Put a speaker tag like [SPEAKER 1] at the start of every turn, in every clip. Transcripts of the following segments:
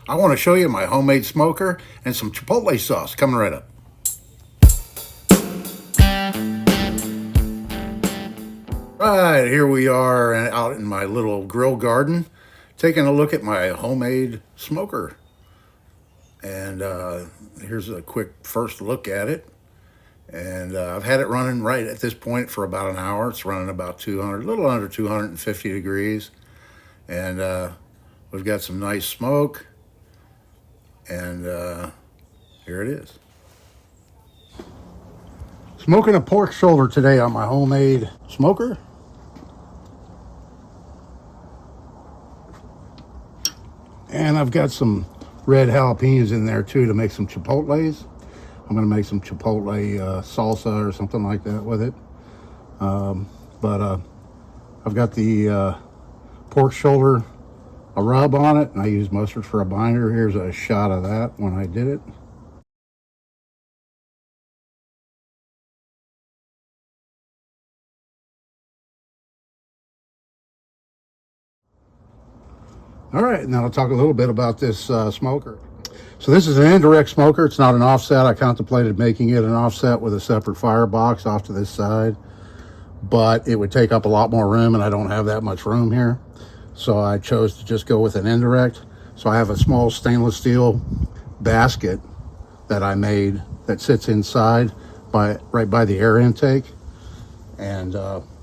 [SPEAKER 1] I want to show you my homemade smoker and some Chipotle sauce coming right up. Right, here we are out in my little grill garden, taking a look at my homemade smoker. And here's a quick first look at it. And I've had it running right at this point for about an hour. It's running about 200, a little under 250 degrees. And we've got some nice smoke. And here it is. Smoking a pork shoulder today on my homemade smoker. And I've got some red jalapenos in there too to make some chipotles. I'm going to make some chipotle salsa or something like that with it. But I've got the pork shoulder, a rub on it, and I use mustard for a binder. Here's a shot of that when I did it. All right, now I'll talk a little bit about this smoker. So this is an indirect smoker. It's not an offset. I contemplated making it an offset with a separate firebox off to this side, but it would take up a lot more room, and I don't have that much room here. So I chose to just go with an indirect. So I have a small stainless steel basket that I made that sits inside right by the air intake, and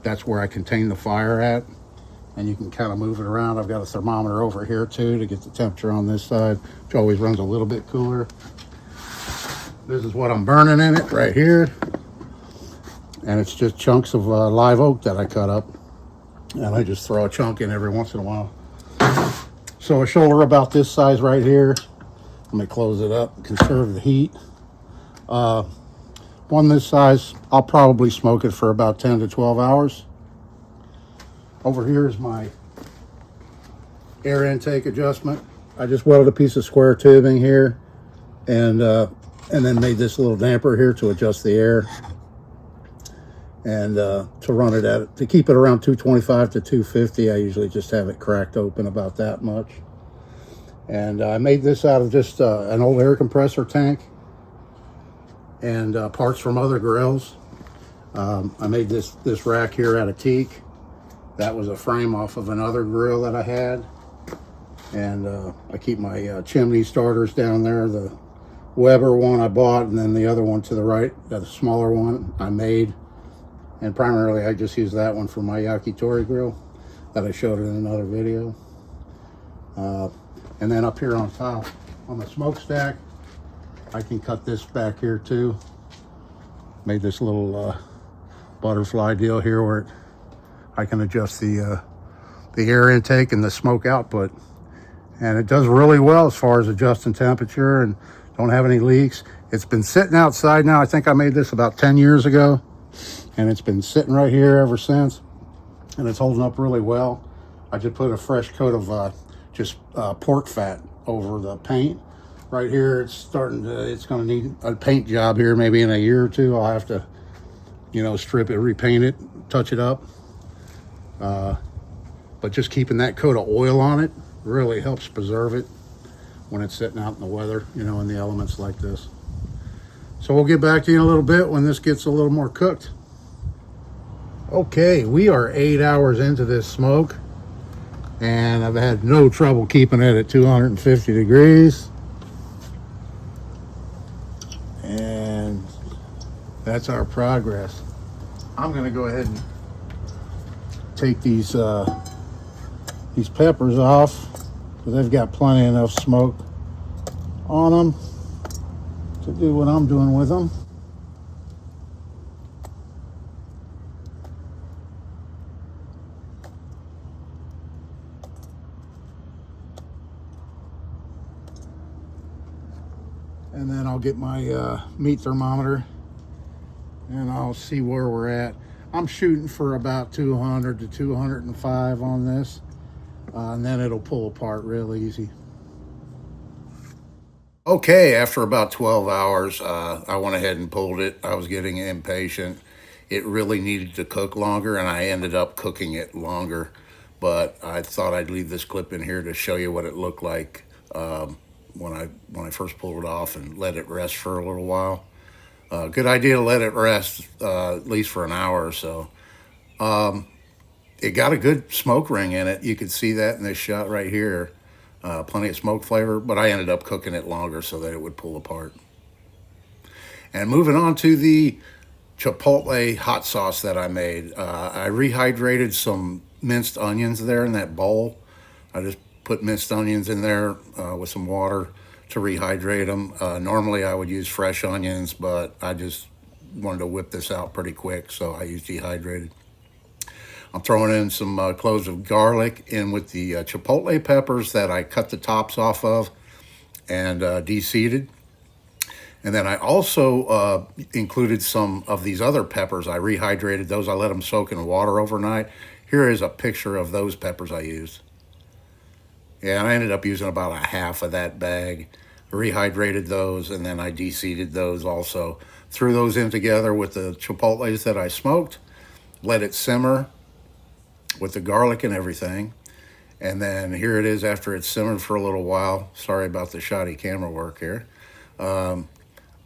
[SPEAKER 1] that's where I contain the fire at. And you can kind of move it around. I've got a thermometer over here too to get the temperature on this side, which always runs a little bit cooler. This is what I'm burning in it right here. And it's just chunks of live oak that I cut up. And I just throw a chunk in every once in a while. So a shoulder about this size right here. Let me close it up, conserve the heat. One this size, I'll probably smoke it for about 10 to 12 hours. Over here is my air intake adjustment. I just welded a piece of square tubing here and then made this little damper here to adjust the air and to run it to keep it around 225 to 250. I usually just have it cracked open about that much. And I made this out of just an old air compressor tank and parts from other grills. I made this rack here out of teak. That was a frame off of another grill that I had. And I keep my chimney starters down there. The Weber one I bought, and then the other one to the right, the smaller one I made. And primarily I just use that one for my yakitori grill that I showed in another video. And then up here on top, on the smokestack, I can cut this back here too. Made this little butterfly deal here where I can adjust the air intake and the smoke output. And it does really well as far as adjusting temperature and don't have any leaks. It's been sitting outside now. I think I made this about 10 years ago. And it's been sitting right here ever since. And it's holding up really well. I just put a fresh coat of just pork fat over the paint. Right here, it's going to need a paint job here maybe in a year or two. I'll have to, strip it, repaint it, touch it up. But just keeping that coat of oil on it really helps preserve it when it's sitting out in the weather, in the elements like this. So we'll get back to you in a little bit when this gets a little more cooked. Okay, we are 8 hours into this smoke, and I've had no trouble keeping it at 250 degrees. And that's our progress. I'm going to go ahead and take these peppers off because they've got plenty enough smoke on them to do what I'm doing with them. And then I'll get my meat thermometer and I'll see where we're at. I'm shooting for about 200 to 205 on this, and then it'll pull apart real easy. Okay, after about 12 hours, I went ahead and pulled it. I was getting impatient. It really needed to cook longer, and I ended up cooking it longer. But I thought I'd leave this clip in here to show you what it looked like when I first pulled it off and let it rest for a little while. Good idea to let it rest at least for an hour or so. It got a good smoke ring in it. You could see that in this shot right here. Plenty of smoke flavor, but I ended up cooking it longer so that it would pull apart. And moving on to the Chipotle hot sauce that I made. I rehydrated some minced onions there in that bowl. I just put minced onions in there with some water to rehydrate them. Normally I would use fresh onions, but I just wanted to whip this out pretty quick, so I used dehydrated. I'm throwing in some cloves of garlic in with the Chipotle peppers that I cut the tops off of and de-seeded. And then I also included some of these other peppers. I rehydrated those. I let them soak in water overnight. Here is a picture of those peppers I used. Yeah, and I ended up using about a half of that bag. Rehydrated those, and then I de-seeded those also. Threw those in together with the chipotles that I smoked. Let it simmer with the garlic and everything. And then here it is after it's simmered for a little while. Sorry about the shoddy camera work here.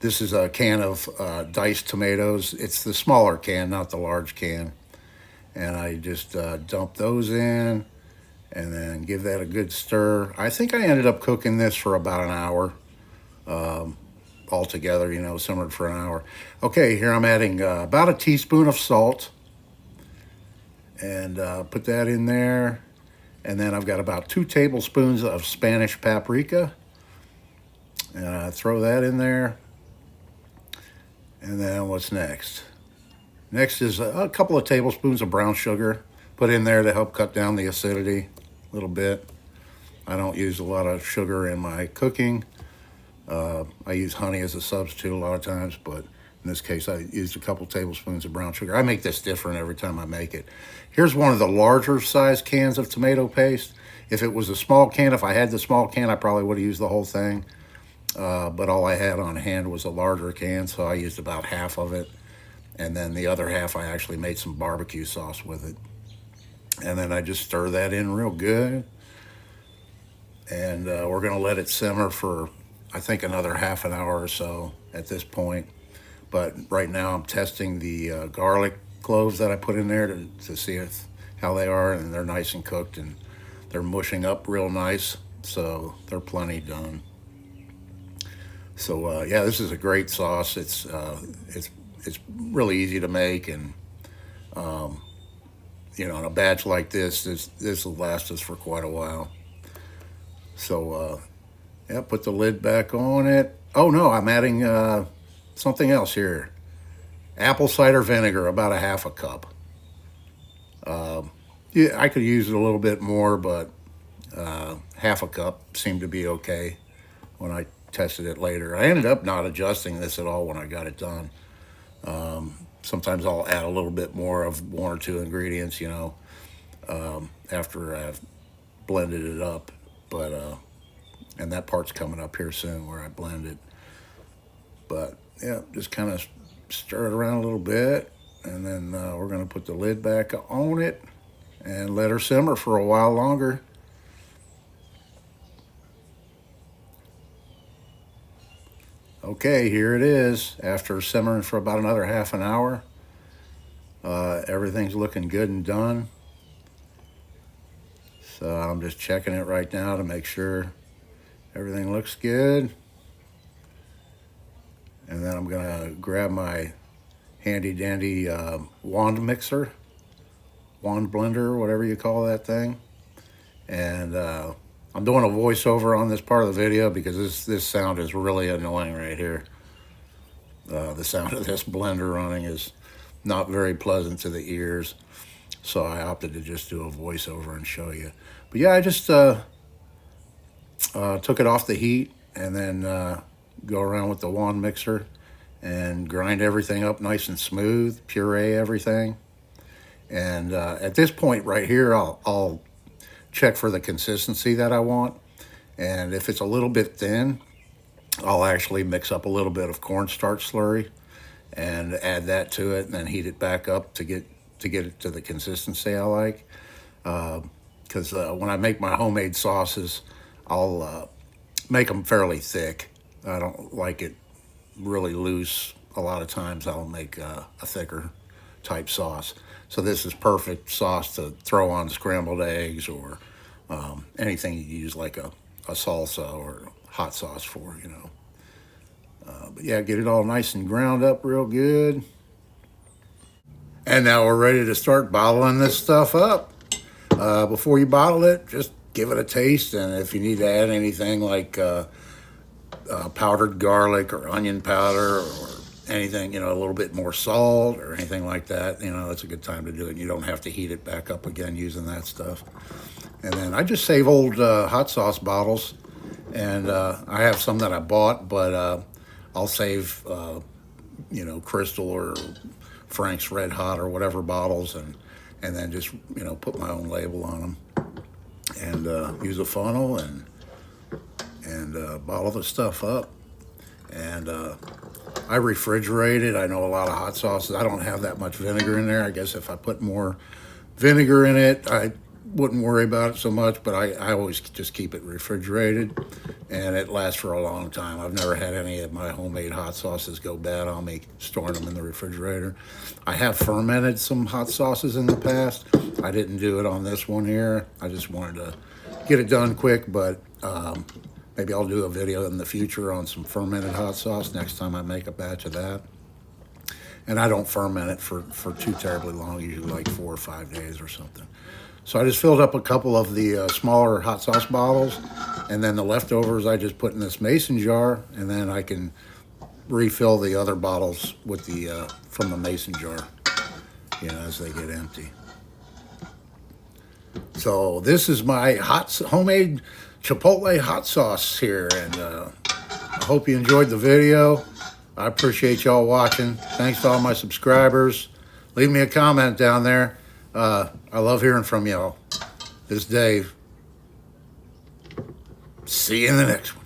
[SPEAKER 1] This is a can of diced tomatoes. It's the smaller can, not the large can. And I just dump those in and then give that a good stir. I think I ended up cooking this for about an hour altogether, you know, simmered for an hour. Okay, here I'm adding about a teaspoon of salt. And put that in there. And then I've got about 2 tablespoons of Spanish paprika. And I throw that in there. And then what's next? Next is a couple of tablespoons of brown sugar. Put in there to help cut down the acidity a little bit. I don't use a lot of sugar in my cooking. I use honey as a substitute a lot of times, but in this case, I used a couple tablespoons of brown sugar. I make this different every time I make it. Here's one of the larger size cans of tomato paste. If it was a small can, if I had the small can, I probably would have used the whole thing. But all I had on hand was a larger can, so I used about half of it. And then the other half, I actually made some barbecue sauce with it. And then I just stir that in real good. And we're going to let it simmer for, I think, another half an hour or so at this point. But right now I'm testing the garlic cloves that I put in there to see how they are, and they're nice and cooked, and they're mushing up real nice, so they're plenty done. So yeah, this is a great sauce. It's really easy to make, and you know, in a batch like this will last us for quite a while. So yeah, put the lid back on it. Oh no, I'm adding something else here. Apple cider vinegar, about a half a cup. Yeah, I could use it a little bit more, but half a cup seemed to be okay when I tested it later. I ended up not adjusting this at all when I got it done. Sometimes I'll add a little bit more of 1 or 2 ingredients, you know, after I've blended it up. But and that part's coming up here soon where I blend it. But yeah, just kind of stir it around a little bit, and then we're going to put the lid back on it and let her simmer for a while longer. Okay, here it is after simmering for about another half an hour. Everything's looking good and done. So I'm just checking it right now to make sure everything looks good. And then I'm gonna grab my handy dandy wand mixer, wand blender, whatever you call that thing. And I'm doing a voiceover on this part of the video because this sound is really annoying right here. The sound of this blender running is not very pleasant to the ears. So I opted to just do a voiceover and show you. But yeah, I just took it off the heat and then go around with the wand mixer and grind everything up nice and smooth, puree everything. And at this point right here, I'll check for the consistency that I want. And if it's a little bit thin, I'll actually mix up a little bit of cornstarch slurry and add that to it, and then heat it back up to get it to the consistency I like. Because when I make my homemade sauces, I'll make them fairly thick. I don't like it really loose. A lot of times I'll make a thicker type sauce. So this is perfect sauce to throw on scrambled eggs or anything you use like a salsa or hot sauce for, you know. But yeah, get it all nice and ground up real good. And now we're ready to start bottling this stuff up. Before you bottle it, just give it a taste. And if you need to add anything like powdered garlic or onion powder or anything, you know, a little bit more salt or anything like that, you know, it's a good time to do it. You don't have to heat it back up again using that stuff. And then I just save old hot sauce bottles. And I have some that I bought, but I'll save, you know, Crystal or Frank's Red Hot or whatever bottles, and then just, you know, put my own label on them and use a funnel and bottle the stuff up. And I refrigerate it. I know a lot of hot sauces, I don't have that much vinegar in there. I guess if I put more vinegar in it, I wouldn't worry about it so much, but I always just keep it refrigerated, and it lasts for a long time. I've never had any of my homemade hot sauces go bad on me storing them in the refrigerator. I have fermented some hot sauces in the past. I didn't do it on this one here. I just wanted to get it done quick, but maybe I'll do a video in the future on some fermented hot sauce next time I make a batch of that. And I don't ferment it for too terribly long, usually like 4 or 5 days or something. So I just filled up a couple of the smaller hot sauce bottles, and then the leftovers I just put in this mason jar, and then I can refill the other bottles with the from the mason jar, you know, as they get empty. So this is my homemade Chipotle hot sauce here, and I hope you enjoyed the video. I appreciate y'all watching. Thanks to all my subscribers. Leave me a comment down there. I love hearing from y'all. This is Dave. See you in the next one.